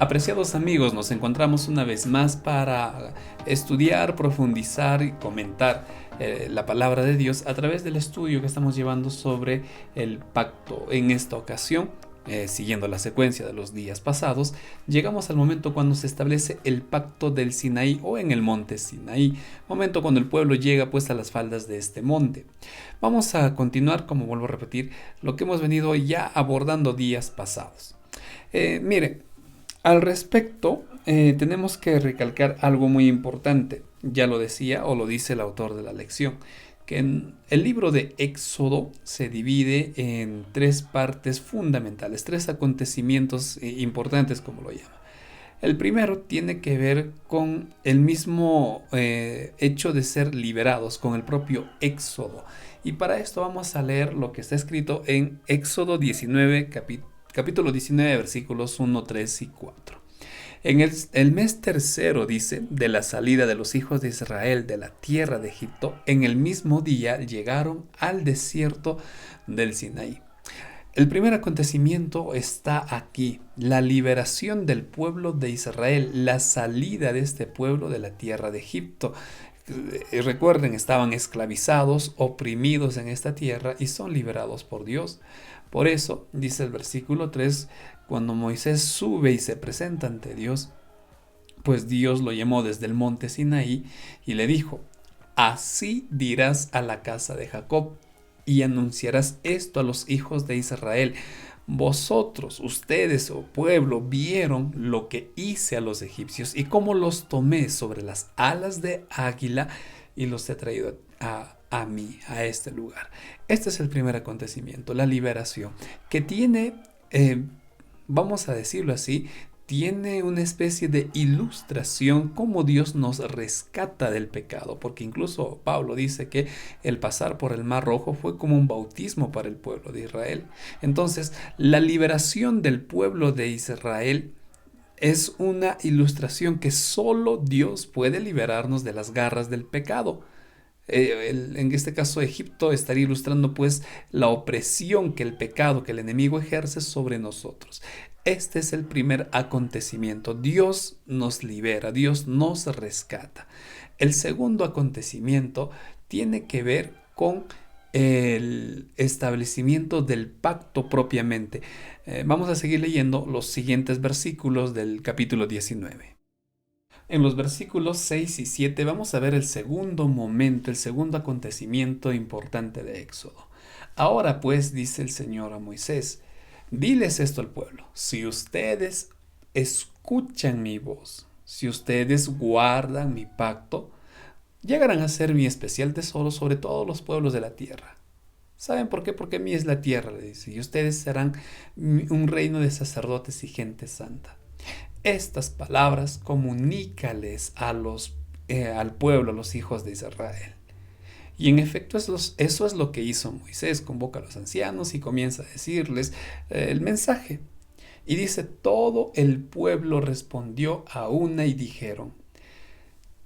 Apreciados amigos, nos encontramos una vez más para estudiar, profundizar y comentar la palabra de Dios a través del estudio que estamos llevando sobre el pacto. En esta ocasión, siguiendo la secuencia de los días pasados, llegamos al momento cuando se establece el pacto del Sinaí o en el monte Sinaí, momento cuando el pueblo llega pues a las faldas de este monte. Vamos a continuar, como vuelvo a repetir, lo que hemos venido ya abordando días pasados. Miren, al respecto, tenemos que recalcar algo muy importante. Ya lo decía o lo dice el autor de la lección, que en el libro de Éxodo se divide en tres partes fundamentales, tres acontecimientos importantes, como lo llama. El primero tiene que ver con el mismo hecho de ser liberados, con el propio Éxodo. Y para esto vamos a leer lo que está escrito en Éxodo 19, capítulo 19, versículos 1, 3 y 4. En el mes tercero, dice, de la salida de los hijos de Israel de la tierra de Egipto, en el mismo día llegaron al desierto del Sinaí. El primer acontecimiento está aquí, la liberación del pueblo de Israel, la salida de este pueblo de la tierra de Egipto. Recuerden, estaban esclavizados, oprimidos en esta tierra y son liberados por Dios. Por eso, dice el versículo 3, cuando Moisés sube y se presenta ante Dios, pues Dios lo llamó desde el monte Sinaí y le dijo: así dirás a la casa de Jacob y anunciarás esto a los hijos de Israel. Vosotros, ustedes, oh pueblo, vieron lo que hice a los egipcios y cómo los tomé sobre las alas de águila y los he traído a mí, a este lugar. Este es el primer acontecimiento, la liberación, que tiene, vamos a decirlo así, tiene una especie de ilustración cómo Dios nos rescata del pecado, porque incluso Pablo dice que el pasar por el Mar Rojo fue como un bautismo para el pueblo de Israel. Entonces, la liberación del pueblo de Israel es una ilustración que solo Dios puede liberarnos de las garras del pecado. En este caso Egipto estaría ilustrando pues la opresión que el pecado, que el enemigo ejerce sobre nosotros. Este es el primer acontecimiento. Dios nos libera, Dios nos rescata. El segundo acontecimiento tiene que ver con el establecimiento del pacto propiamente. Vamos a seguir leyendo los siguientes versículos del capítulo 19. En los versículos 6 y 7 vamos a ver el segundo momento, el segundo acontecimiento importante de Éxodo. Ahora pues, dice el Señor a Moisés, diles esto al pueblo: si ustedes escuchan mi voz, si ustedes guardan mi pacto, llegarán a ser mi especial tesoro sobre todos los pueblos de la tierra. ¿Saben por qué? Porque mía es la tierra, le dice, y ustedes serán un reino de sacerdotes y gente santa. Estas palabras comunícales al pueblo, a los hijos de Israel. Y en efecto eso es lo que hizo Moisés. Convoca a los ancianos y comienza a decirles el mensaje. Y dice, todo el pueblo respondió a una y dijeron: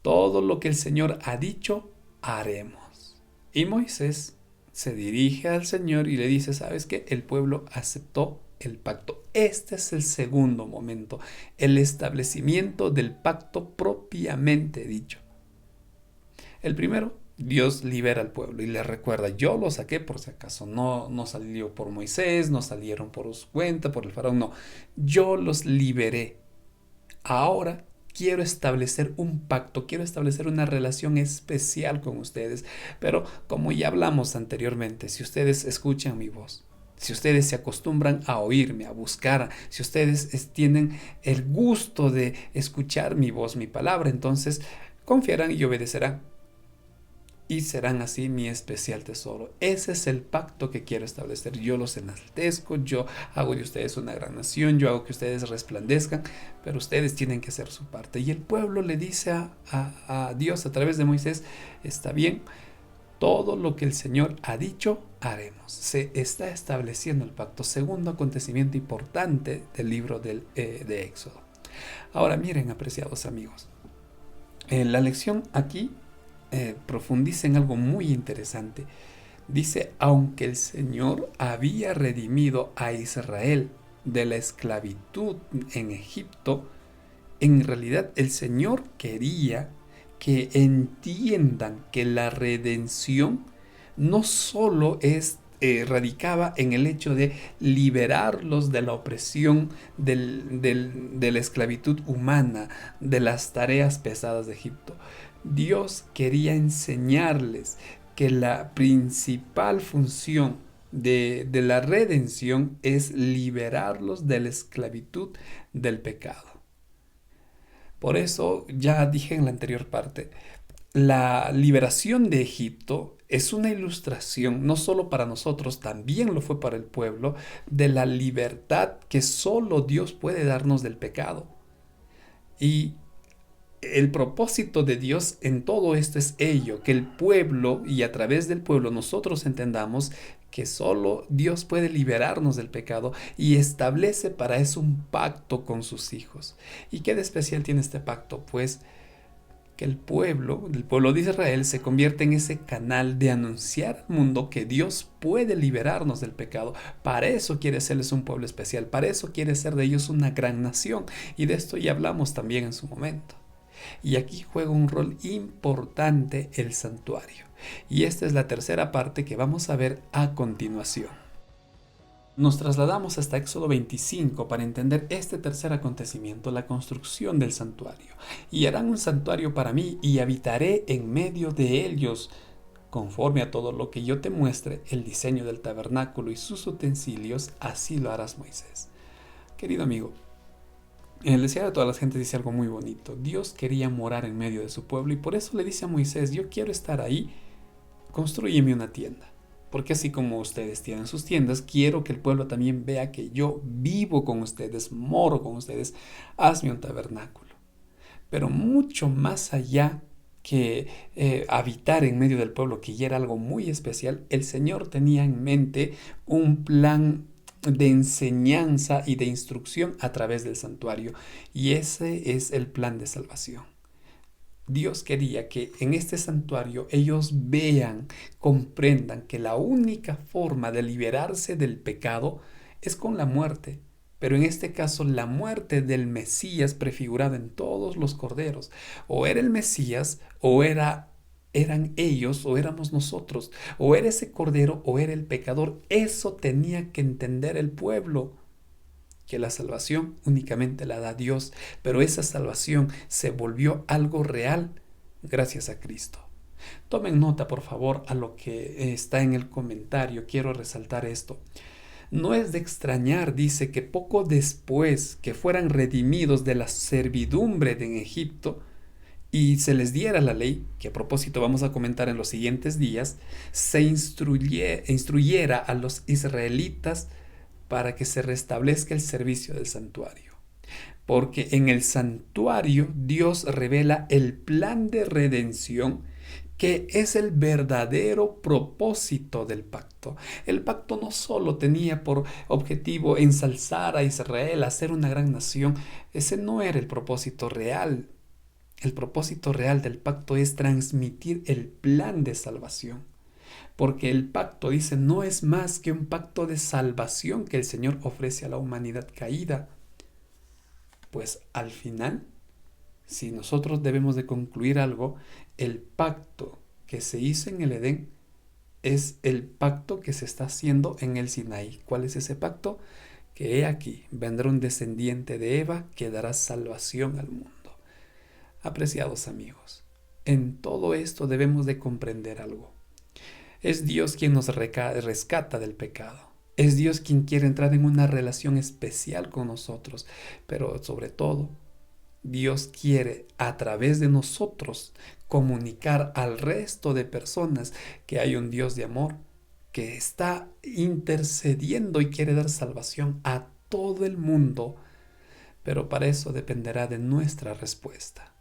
todo lo que el Señor ha dicho, haremos. Y Moisés se dirige al Señor y le dice: ¿sabes qué? El pueblo aceptó el pacto. Este es el segundo momento, el establecimiento del pacto propiamente dicho. El primero, Dios libera al pueblo y le recuerda: yo lo saqué por si acaso, no salió por Moisés, no salieron por su cuenta, por el faraón, no, yo los liberé. Ahora quiero establecer un pacto, quiero establecer una relación especial con ustedes, pero como ya hablamos anteriormente, si ustedes escuchan mi voz, si ustedes se acostumbran a oírme, a buscar, si ustedes tienen el gusto de escuchar mi voz, mi palabra, entonces confiarán y obedecerán. Y serán así mi especial tesoro. Ese es el pacto que quiero establecer. Yo los enaltezco, yo hago de ustedes una gran nación, yo hago que ustedes resplandezcan, pero ustedes tienen que hacer su parte. Y el pueblo le dice a Dios a través de Moisés: está bien, todo lo que el Señor ha dicho, haremos. Se está estableciendo el pacto. Segundo acontecimiento importante del libro de Éxodo. Ahora miren, apreciados amigos, la lección aquí profundiza en algo muy interesante. Dice: aunque el Señor había redimido a Israel de la esclavitud en Egipto, en realidad el Señor quería que entiendan que la redención no solo radicaba en el hecho de liberarlos de la opresión de la esclavitud humana, de las tareas pesadas de Egipto. Dios quería enseñarles que la principal función de la redención es liberarlos de la esclavitud del pecado. Por eso, ya dije en la anterior parte, la liberación de Egipto es una ilustración, no solo para nosotros, también lo fue para el pueblo, de la libertad que solo Dios puede darnos del pecado. Y el propósito de Dios en todo esto es ello, que el pueblo y a través del pueblo nosotros entendamos que solo Dios puede liberarnos del pecado y establece para eso un pacto con sus hijos. ¿Y qué de especial tiene este pacto? Pues que el pueblo de Israel se convierte en ese canal de anunciar al mundo que Dios puede liberarnos del pecado. Para eso quiere serles un pueblo especial, para eso quiere ser de ellos una gran nación. Y de esto ya hablamos también en su momento. Y aquí juega un rol importante el santuario. Y esta es la tercera parte que vamos a ver a continuación. Nos trasladamos hasta Éxodo 25 para entender este tercer acontecimiento, la construcción del santuario. Y harán un santuario para mí y habitaré en medio de ellos. Conforme a todo lo que yo te muestre, el diseño del tabernáculo y sus utensilios, así lo harás, Moisés. Querido amigo, el deseado de todas las gentes dice algo muy bonito. Dios quería morar en medio de su pueblo y por eso le dice a Moisés, yo quiero estar ahí, constrúyeme una tienda. Porque así como ustedes tienen sus tiendas, quiero que el pueblo también vea que yo vivo con ustedes, moro con ustedes, hazme un tabernáculo. Pero mucho más allá que habitar en medio del pueblo, que ya era algo muy especial, el Señor tenía en mente un plan de enseñanza y de instrucción a través del santuario. Y ese es el plan de salvación. Dios quería que en este santuario ellos vean, comprendan que la única forma de liberarse del pecado es con la muerte. Pero en este caso la muerte del Mesías prefigurada en todos los corderos. O era el Mesías o eran ellos o éramos nosotros. O era ese cordero o era el pecador. Eso tenía que entender el pueblo. Que la salvación únicamente la da Dios, pero esa salvación se volvió algo real gracias a Cristo. Tomen nota, por favor, a lo que está en el comentario. Quiero resaltar esto. No es de extrañar, dice, que poco después que fueran redimidos de la servidumbre en Egipto y se les diera la ley, que a propósito vamos a comentar en los siguientes días, se instruyera a los israelitas para que se restablezca el servicio del santuario. Porque en el santuario Dios revela el plan de redención que es el verdadero propósito del pacto. El pacto no solo tenía por objetivo ensalzar a Israel, hacer una gran nación. Ese no era el propósito real. El propósito real del pacto es transmitir el plan de salvación. Porque el pacto, dice, no es más que un pacto de salvación que el Señor ofrece a la humanidad caída. Pues al final, si nosotros debemos de concluir algo, el pacto que se hizo en el Edén es el pacto que se está haciendo en el Sinaí. ¿Cuál es ese pacto? Que he aquí, vendrá un descendiente de Eva que dará salvación al mundo. Apreciados amigos, en todo esto debemos de comprender algo. Es Dios quien nos rescata del pecado. Es Dios quien quiere entrar en una relación especial con nosotros. Pero sobre todo, Dios quiere a través de nosotros comunicar al resto de personas que hay un Dios de amor que está intercediendo y quiere dar salvación a todo el mundo. Pero para eso dependerá de nuestra respuesta.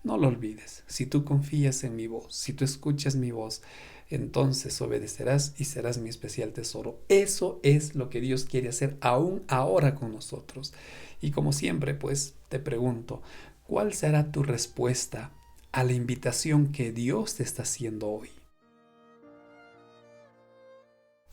No lo olvides, si tú confías en mi voz, si tú escuchas mi voz, entonces obedecerás y serás mi especial tesoro. Eso es lo que Dios quiere hacer aún ahora con nosotros. Y como siempre, pues te pregunto, ¿cuál será tu respuesta a la invitación que Dios te está haciendo hoy?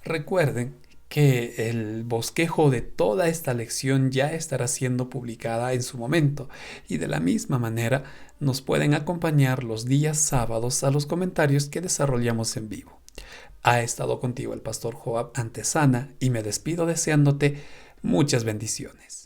Recuerden que el bosquejo de toda esta lección ya estará siendo publicada en su momento, y de la misma manera nos pueden acompañar los días sábados a los comentarios que desarrollamos en vivo. Ha estado contigo el pastor Joab Antesana y me despido deseándote muchas bendiciones.